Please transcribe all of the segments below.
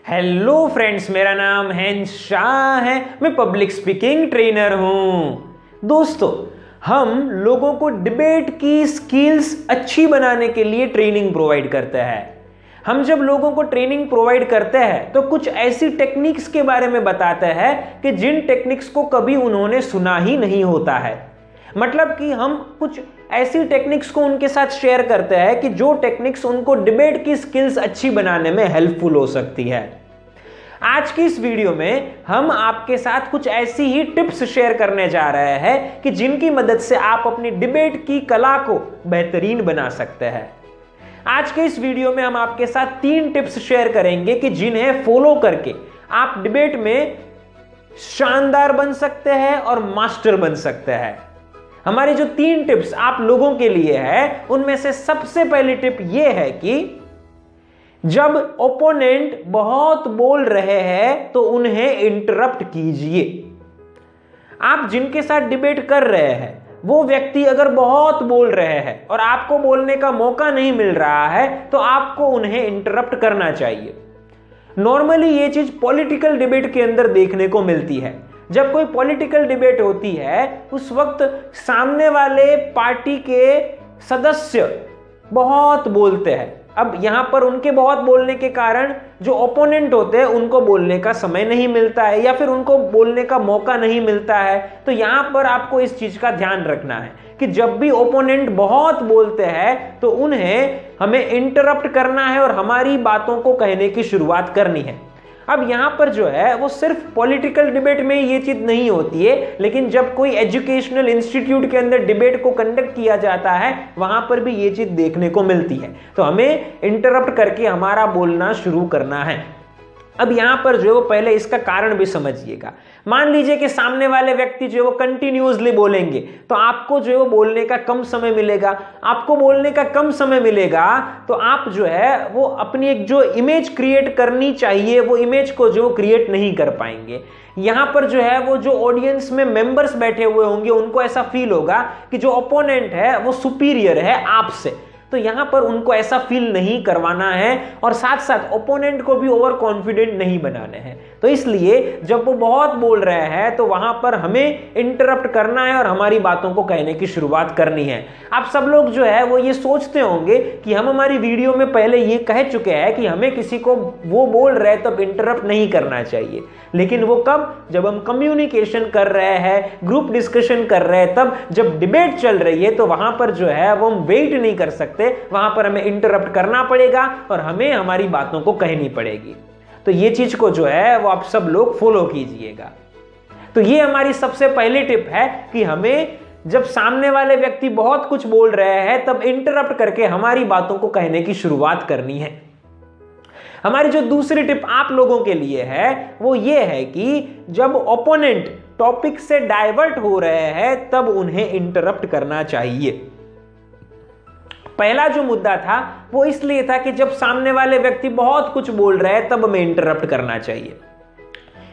Hello friends, मेरा नाम hence Shah है। मैं पब्लिक स्पीकिंग ट्रेनर हूं। दोस्तों, हम लोगों को डिबेट की स्किल्स अच्छी बनाने के लिए ट्रेनिंग प्रोवाइड करते हैं। हम जब लोगों को ट्रेनिंग प्रोवाइड करते हैं तो कुछ ऐसी टेक्निक्स के बारे में बताते हैं कि जिन टेक्निक्स को कभी उन्होंने सुना ही नहीं होता है। मतलब कि हम कुछ ऐसी टेक्निक्स को उनके साथ शेयर करते हैं कि जो टेक्निक्स उनको डिबेट की स्किल्स अच्छी बनाने में हेल्पफुल हो सकती है। आज की इस वीडियो में हम आपके साथ कुछ ऐसी ही टिप्स शेयर करने जा रहे हैं कि जिनकी मदद से आप अपनी डिबेट की कला को बेहतरीन बना सकते हैं। आज के इस वीडियो में हम आपके साथ 3 टिप्स शेयर करेंगे कि जिन्हें फॉलो करके आप डिबेट में शानदार बन सकते हैं और मास्टर बन सकते हैं। हमारी जो 3 टिप्स आप लोगों के लिए है, उनमें से सबसे पहली टिप यह है कि जब ओपोनेंट बहुत बोल रहे हैं तो उन्हें इंटरप्ट कीजिए। आप जिनके साथ डिबेट कर रहे हैं वो व्यक्ति अगर बहुत बोल रहे हैं और आपको बोलने का मौका नहीं मिल रहा है तो आपको उन्हें इंटरप्ट करना चाहिए। नॉर्मली ये चीज पॉलिटिकल डिबेट के अंदर देखने को मिलती है। जब कोई पॉलिटिकल डिबेट होती है उस वक्त सामने वाले पार्टी के सदस्य बहुत बोलते हैं। अब यहां पर उनके बहुत बोलने के कारण जो ओपोनेंट होते हैं उनको बोलने का समय नहीं मिलता है या फिर उनको बोलने का मौका नहीं मिलता है। तो यहां पर आपको इस चीज का ध्यान रखना है कि जब भी ओपोनेंट बहुत बोलते हैं तो उन्हें हमें इंटरप्ट करना है और हमारी बातों को कहने की शुरुआत करनी है। अब यहां पर जो है वो सिर्फ पॉलिटिकल डिबेट में ये चीज नहीं होती है, लेकिन जब कोई एजुकेशनल इंस्टीट्यूट के अंदर डिबेट को कंडक्ट किया जाता है वहां पर भी ये चीज देखने को मिलती है। तो हमें इंटरप्ट करके हमारा बोलना शुरू करना है। अब यहां पर जो है वो पहले इसका कारण भी समझिएगा। मान लीजिए कि सामने वाले व्यक्ति जो है वो कंटिन्यूअसली बोलेंगे तो आपको जो है वो बोलने का कम समय मिलेगा। आपको बोलने का कम समय मिलेगा तो आप जो है वो अपनी एक जो इमेज क्रिएट करनी चाहिए वो इमेज को जो क्रिएट नहीं कर पाएंगे। यहां पर जो है वो जो ऑडियंस में मेंबर्स बैठे हुए होंगे उनको ऐसा फील होगा कि जो ओपोनेंट है वो सुपीरियर है आपसे। तो यहां पर उनको ऐसा फील नहीं करवाना है और साथ साथ ओपोनेंट को भी ओवर कॉन्फिडेंट नहीं बनाने हैं। तो इसलिए जब वो बहुत बोल रहे हैं तो वहां पर हमें इंटरप्ट करना है और हमारी बातों को कहने की शुरुआत करनी है। आप सब लोग जो है वो ये सोचते होंगे कि हम हमारी वीडियो में पहले ये कह चुके हैं कि हमें किसी को वो बोल रहे हैं तब इंटरप्ट नहीं करना चाहिए। लेकिन वो कब? जब हम कम्युनिकेशन कर रहे हैं, ग्रुप डिस्कशन कर रहे हैं, तब जब डिबेट चल रही है तो वहां पर जो है वो हम वेट नहीं कर सकते। वहां पर हमें इंटरप्ट करना पड़ेगा और हमें हमारी बातों को कहनी पड़ेगी। तो ये चीज को जो है वो आप सब लोग फॉलो कीजिएगा। तो ये हमारी सबसे पहली टिप है कि हमें जब सामने वाले व्यक्ति बहुत कुछ बोल रहे हैं तब इंटरप्ट करके हमारी बातों को कहने की शुरुआत करनी है। हमारी जो दूसरी टिप आप लोगों के लिए है वो ये है कि जब ओपोनेंट टॉपिक से डाइवर्ट हो रहे हैं तब उन्हें इंटरप्ट करना चाहिए। पहला जो मुद्दा था वो इसलिए था कि जब सामने वाले व्यक्ति बहुत कुछ बोल रहे हैं तब हमें इंटरप्ट करना चाहिए।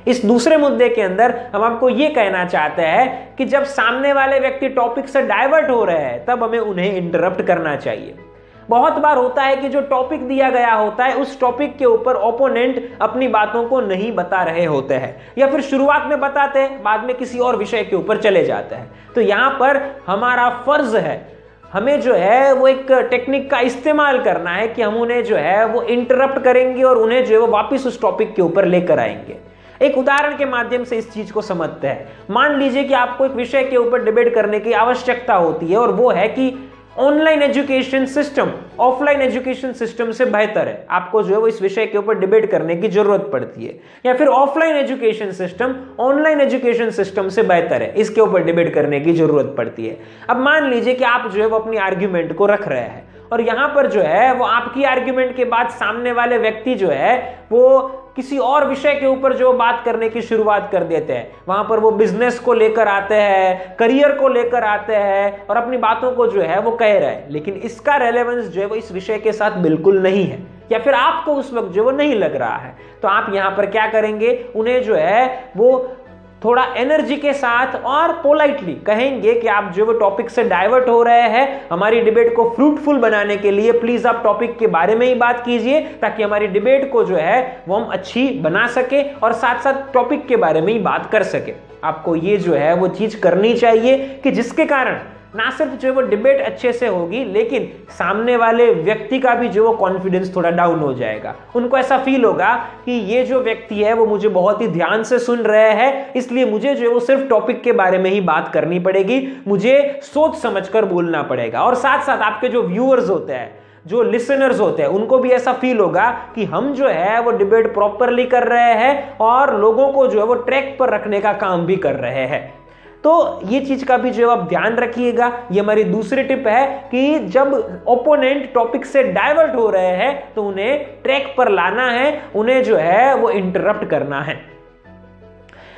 इस दूसरे मुद्दे के अंदर हम आपको ये कहना चाहते हैं कि जब सामने वाले व्यक्ति टॉपिक से डाइवर्ट हो रहे हैं तब हमें उन्हें इंटरप्ट करना चाहिए। बहुत बार होता है कि जो टॉपिक दिया गया होता है उस टॉपिक के ऊपर ओपोनेंट अपनी बातों को नहीं बता रहे होते हैं या फिर शुरुआत में बताते हैं, बाद में किसी और विषय के ऊपर चले जाते हैं। तो यहां पर हमारा फर्ज है, हमें जो है वो एक टेक्निक का इस्तेमाल करना है कि हम उन्हें जो है वो इंटरप्ट करेंगे और उन्हें जो है वो वापस उस टॉपिक के ऊपर लेकर आएंगे। एक उदाहरण के माध्यम से इस चीज को समझते हैं। मान लीजिए कि आपको एक विषय के ऊपर डिबेट करने की आवश्यकता होती है और वो है कि online education system offline education system से बेहतर है। आपको जो है वो इस विषय के ऊपर डिबेट करने की जरूरत पड़ती है, या फिर offline education system online education system से बेहतर है, इसके ऊपर डिबेट करने की जरूरत पड़ती है। अब मान लीजिए कि आप जो है वो अपनी आर्ग्यूमेंट को रख रहे हैं और यहां पर जो है वो आपकी आर्ग्यूमेंट के बाद सामने वाले व्यक्ति जो है वो किसी और विषय के ऊपर जो बात करने की शुरुआत कर देते हैं। वहां पर वो बिजनेस को लेकर आते हैं, करियर को लेकर आते हैं और अपनी बातों को जो है वो कह रहे हैं, लेकिन इसका रेलेवेंस जो है वो इस विषय के साथ बिल्कुल नहीं है या फिर आपको उस वक्त जो वो नहीं लग रहा है। तो आप यहां पर क्या करेंगे, उन्हें जो है वो थोड़ा एनर्जी के साथ और पोलाइटली कहेंगे कि आप जो वो टॉपिक से डाइवर्ट हो रहे हैं, हमारी डिबेट को फ्रूटफुल बनाने के लिए प्लीज आप टॉपिक के बारे में ही बात कीजिए, ताकि हमारी डिबेट को जो है वो हम अच्छी बना सके और साथ साथ टॉपिक के बारे में ही बात कर सके। आपको ये जो है वो चीज करनी चाहिए कि जिसके कारण ना सिर्फ जो वो डिबेट अच्छे से होगी, लेकिन सामने वाले व्यक्ति का भी जो वो कॉन्फिडेंस थोड़ा डाउन हो जाएगा। उनको ऐसा फील होगा कि ये जो व्यक्ति है वो मुझे बहुत ही ध्यान से सुन रहे हैं, इसलिए मुझे जो है वो सिर्फ टॉपिक के बारे में ही बात करनी पड़ेगी, मुझे सोच समझकर बोलना पड़ेगा। और साथ साथ आपके जो व्यूअर्स होते हैं, जो लिसनर्स होते हैं, उनको भी ऐसा फील होगा कि हम जो है वो डिबेट प्रॉपरली कर रहे हैं और लोगों को जो है वो ट्रैक पर रखने का काम भी कर रहे हैं। तो ये चीज का भी जो आप ध्यान रखिएगा। ये हमारी दूसरी टिप है कि जब ओपोनेंट टॉपिक से डाइवर्ट हो रहे हैं तो उन्हें ट्रैक पर लाना है, उन्हें जो है वो इंटरप्ट करना है।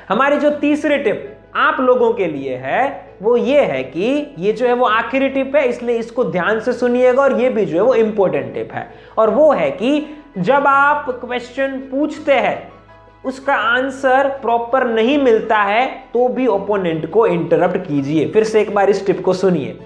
हमारी जो तीसरी टिप आप लोगों के लिए है वो ये है कि ये जो है वो आखिरी टिप है, इसलिए इसको ध्यान से सुनिएगा और ये भी जो है वो इंपॉर्टेंट टिप है। और वो है कि जब आप क्वेश्चन पूछते हैं उसका आंसर प्रॉपर नहीं मिलता है तो भी ओपोनेंट को इंटरप्ट कीजिए। फिर से एक बार इस टिप को सुनिए।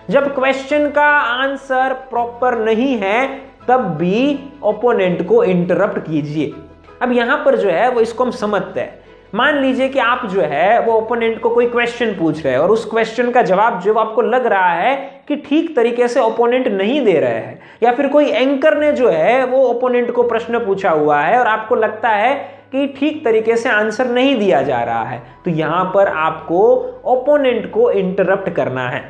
जब क्वेश्चन का आंसर प्रॉपर नहीं है तब भी ओपोनेंट को इंटरप्ट कीजिए। अब यहां पर जो है वो इसको हम समझते हैं। मान लीजिए कि आप जो है वो ओपोनेंट को कोई क्वेश्चन पूछ रहे हैं और उस क्वेश्चन का जवाब जो आपको लग रहा है कि ठीक तरीके से ओपोनेंट नहीं दे रहे हैं, या फिर कोई एंकर ने जो है वो ओपोनेंट को प्रश्न पूछा हुआ है और आपको लगता है कि ठीक तरीके से आंसर नहीं दिया जा रहा है, तो यहां पर आपको ओपोनेंट को इंटरप्ट करना है।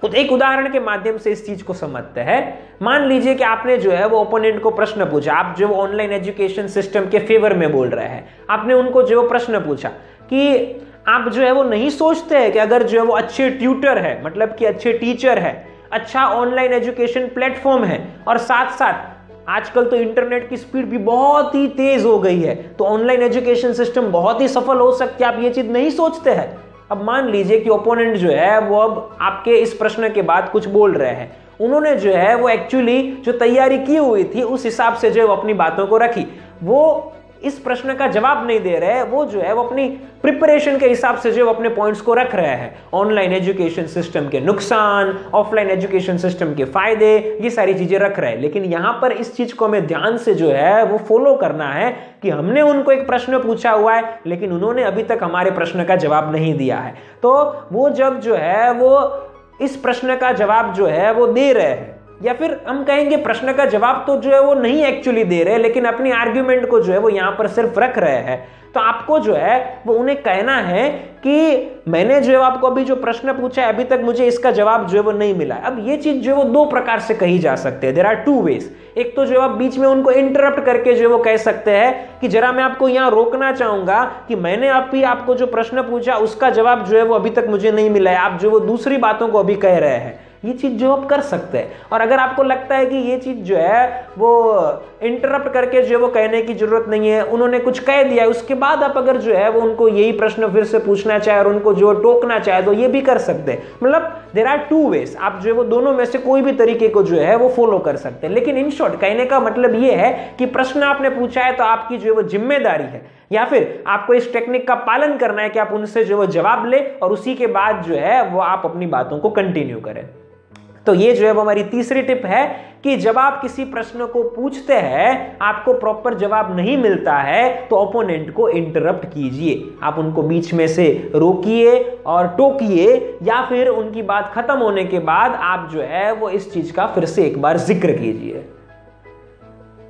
तो एक उदाहरण के माध्यम से इस चीज को समझते हैं। मान लीजिए कि आपने जो है वो ओपोनेंट को प्रश्न पूछा, आप जो ऑनलाइन एजुकेशन सिस्टम के फेवर में बोल रहे हैं, आपने उनको जो प्रश्न पूछा कि आप जो है वो नहीं सोचते हैं कि अगर जो है वो अच्छे ट्यूटर है, मतलब कि अच्छे टीचर है, अच्छा ऑनलाइन एजुकेशन प्लेटफॉर्म है और साथ साथ आजकल तो इंटरनेट की स्पीड भी बहुत ही तेज हो गई है, तो ऑनलाइन एजुकेशन सिस्टम बहुत ही सफल हो सकती है, आप ये चीज नहीं सोचते हैं। अब मान लीजिए कि ओपोनेंट जो है वो अब आपके इस प्रश्न के बाद कुछ बोल रहे हैं, उन्होंने जो है वो एक्चुअली जो तैयारी की हुई थी उस हिसाब से जो है वो अपनी बातों को रखी, वो इस प्रश्न का जवाब नहीं दे रहे हैं, वो जो है वो अपनी प्रिपरेशन के हिसाब से जो अपने पॉइंट्स को रख रहे हैं। ऑनलाइन एजुकेशन सिस्टम के नुकसान, ऑफलाइन एजुकेशन सिस्टम के फायदे, ये सारी चीजें रख रहे हैं। लेकिन यहां पर इस चीज को हमें ध्यान से जो है वो फॉलो करना है कि हमने उनको एक प्रश्न पूछा हुआ है लेकिन उन्होंने अभी तक हमारे प्रश्न का जवाब नहीं दिया है, तो वो जब जो है वो इस प्रश्न का जवाब जो है वो दे रहे हैं, या फिर हम कहेंगे प्रश्न का जवाब तो जो है वो नहीं एक्चुअली दे रहे, लेकिन अपनी आर्ग्यूमेंट को जो है वो यहां पर सिर्फ रख रहे हैं, तो आपको जो है वो उन्हें कहना है कि मैंने जो है आपको अभी जो प्रश्न पूछा है अभी तक मुझे इसका जवाब जो है वो नहीं मिला। अब ये चीज जो है वो दो प्रकार से कही जा सकते हैं, देयर आर टू वेज। एक तो जो आप बीच में उनको इंटरप्ट करके जो है वो कह सकते हैं कि जरा मैं आपको यहाँ रोकना चाहूंगा कि मैंने अभी आपको जो प्रश्न पूछा उसका जवाब जो है वो अभी तक मुझे नहीं मिला है, आप जो वो दूसरी बातों को अभी कह रहे हैं। ये चीज जो आप कर सकते हैं। और अगर आपको लगता है कि ये चीज जो है वो इंटरप्ट करके जो है वो कहने की जरूरत नहीं है, उन्होंने कुछ कह दिया है, उसके बाद आप अगर जो है वो उनको यही प्रश्न फिर से पूछना चाहे और उनको जो टोकना चाहे तो ये भी कर सकते हैं। मतलब देयर आर टू वेज, आप जो है वो दोनों में से कोई भी तरीके को जो है वो फॉलो कर सकते हैं। लेकिन इन शॉर्ट कहने का मतलब ये है कि प्रश्न आपने पूछा है तो आपकी जो है वो जिम्मेदारी है, या फिर आपको इस टेक्निक का पालन करना है कि आप उनसे जो है वो जवाब ले और उसी के बाद जो है वो आप अपनी बातों को कंटिन्यू करें। तो ये जो है वो हमारी तीसरी टिप है कि जब आप किसी प्रश्न को पूछते हैं, आपको प्रॉपर जवाब नहीं मिलता है तो ओपोनेंट को इंटरप्ट कीजिए। आप उनको बीच में से रोकिए और टोकिए, या फिर उनकी बात खत्म होने के बाद आप जो है वो इस चीज का फिर से एक बार जिक्र कीजिए।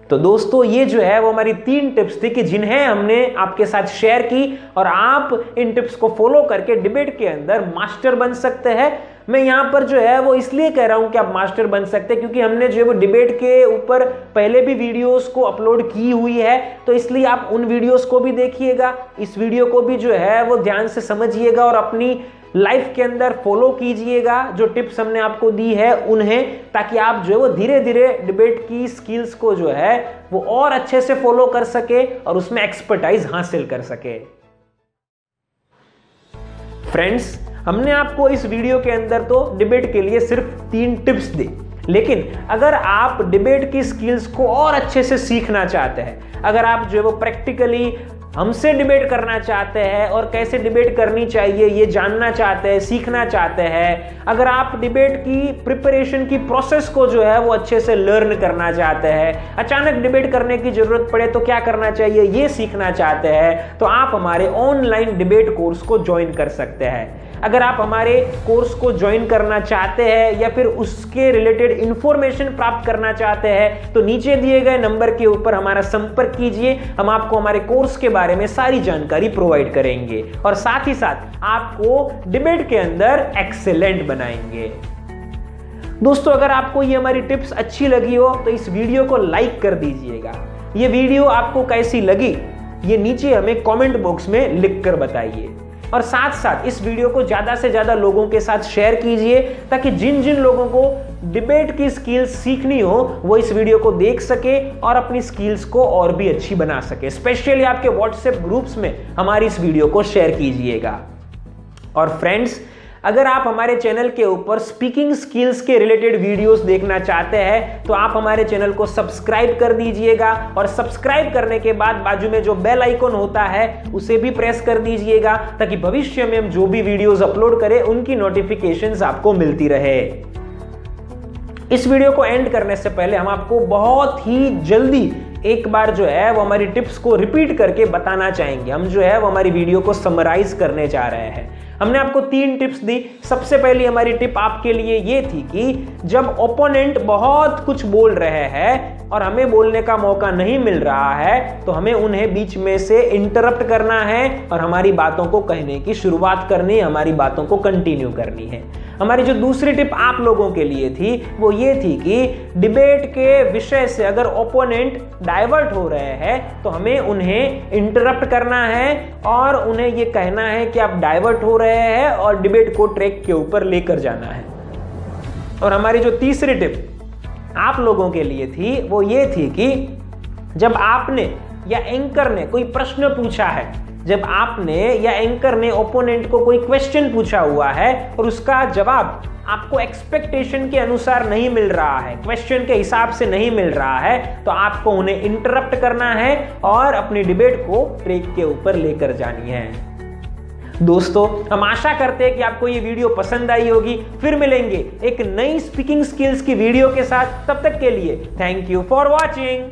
तो दोस्तों ये जो है वो हमारी 3 टिप्स थी कि जिन्हें हमने आपके साथ शेयर की, और आप इन टिप्स को फॉलो करके डिबेट के अंदर मास्टर बन सकते हैं। मैं यहाँ पर जो है वो इसलिए कह रहा हूं कि आप मास्टर बन सकते हैं क्योंकि हमने जो है वो डिबेट के ऊपर पहले भी वीडियोस को अपलोड की हुई है, तो इसलिए आप उन वीडियोस को भी देखिएगा, इस वीडियो को भी जो है वो ध्यान से समझिएगा और अपनी लाइफ के अंदर फॉलो कीजिएगा जो टिप्स हमने आपको दी है उन्हें, ताकि आप जो है वो धीरे धीरे डिबेट की स्किल्स को जो है वो और अच्छे से फॉलो कर सके और उसमें एक्सपर्टाइज हासिल कर सके। फ्रेंड्स, हमने आपको इस वीडियो के अंदर तो डिबेट के लिए सिर्फ 3 टिप्स दी, लेकिन अगर आप डिबेट की स्किल्स को और अच्छे से सीखना चाहते हैं, अगर आप जो है वो प्रैक्टिकली हमसे डिबेट करना चाहते हैं और कैसे डिबेट करनी चाहिए ये जानना चाहते हैं, सीखना चाहते हैं, अगर आप डिबेट की प्रिपरेशन की प्रोसेस को जो है वो अच्छे से लर्न करना चाहते हैं, अचानक डिबेट करने की जरूरत पड़े तो क्या करना चाहिए ये सीखना चाहते हैं, तो आप हमारे ऑनलाइन डिबेट कोर्स को ज्वाइन कर सकते हैं। अगर आप हमारे कोर्स को ज्वाइन करना चाहते हैं या फिर उसके रिलेटेड इंफॉर्मेशन प्राप्त करना चाहते हैं तो नीचे दिए गए नंबर के ऊपर हमारा संपर्क कीजिए। हम आपको हमारे कोर्स के बारे में सारी जानकारी प्रोवाइड करेंगे और साथ ही साथ आपको डिबेट के अंदर एक्सेलेंट बनाएंगे। दोस्तों, अगर आपको ये हमारी टिप्स अच्छी लगी हो तो इस वीडियो को लाइक कर दीजिएगा। ये वीडियो आपको कैसी लगी ये नीचे हमें कमेंट बॉक्स में लिखकर बताइए और साथ साथ इस वीडियो को ज्यादा से ज्यादा लोगों के साथ शेयर कीजिए ताकि जिन जिन लोगों को डिबेट की स्किल्स सीखनी हो वो इस वीडियो को देख सके और अपनी स्किल्स को और भी अच्छी बना सके। स्पेशली आपके व्हाट्सएप ग्रुप्स में हमारी इस वीडियो को शेयर कीजिएगा। और फ्रेंड्स, अगर आप हमारे चैनल के ऊपर स्पीकिंग स्किल्स के रिलेटेड वीडियोस देखना चाहते हैं तो आप हमारे चैनल को सब्सक्राइब कर दीजिएगा और सब्सक्राइब करने के बाद बाजू में जो बेल आइकन होता है उसे भी प्रेस कर दीजिएगा ताकि भविष्य में हम जो भी वीडियोस अपलोड करें उनकी नोटिफिकेशंस आपको मिलती रहे। इस वीडियो को एंड करने से पहले हम आपको बहुत ही जल्दी एक बार जो है वो हमारी टिप्स को रिपीट करके बताना चाहेंगे। हम जो है वो हमारी वीडियो को समराइज करने जा रहे हैं। हमने आपको 3 टिप्स दी। सबसे पहली हमारी टिप आपके लिए ये थी कि जब ओपोनेंट बहुत कुछ बोल रहे हैं और हमें बोलने का मौका नहीं मिल रहा है तो हमें उन्हें बीच में से इंटरप्ट करना है और हमारी बातों को कहने की शुरुआत करनी है, हमारी बातों को कंटिन्यू करनी है। हमारी जो दूसरी टिप आप लोगों के लिए थी वो ये थी कि डिबेट के विषय से अगर ओपोनेंट डाइवर्ट हो रहे हैं तो हमें उन्हें इंटरप्ट करना है और उन्हें ये कहना है कि आप डाइवर्ट हो रहे हैं और डिबेट को ट्रैक के ऊपर लेकर जाना है। और हमारी जो तीसरी टिप आप लोगों के लिए थी वो ये थी कि जब आपने या एंकर ने कोई प्रश्न पूछा है, जब आपने या एंकर ने ओपोनेंट को कोई क्वेश्चन पूछा हुआ है और उसका जवाब आपको एक्सपेक्टेशन के अनुसार नहीं मिल रहा है, क्वेश्चन के हिसाब से नहीं मिल रहा है, तो आपको उन्हें इंटरप्ट करना है और अपनी डिबेट को ट्रैक के ऊपर लेकर जानी है। दोस्तों, हम आशा करते हैं कि आपको ये वीडियो पसंद आई होगी। फिर मिलेंगे एक नई स्पीकिंग स्किल्स की वीडियो के साथ। तब तक के लिए थैंक यू फॉर वॉचिंग।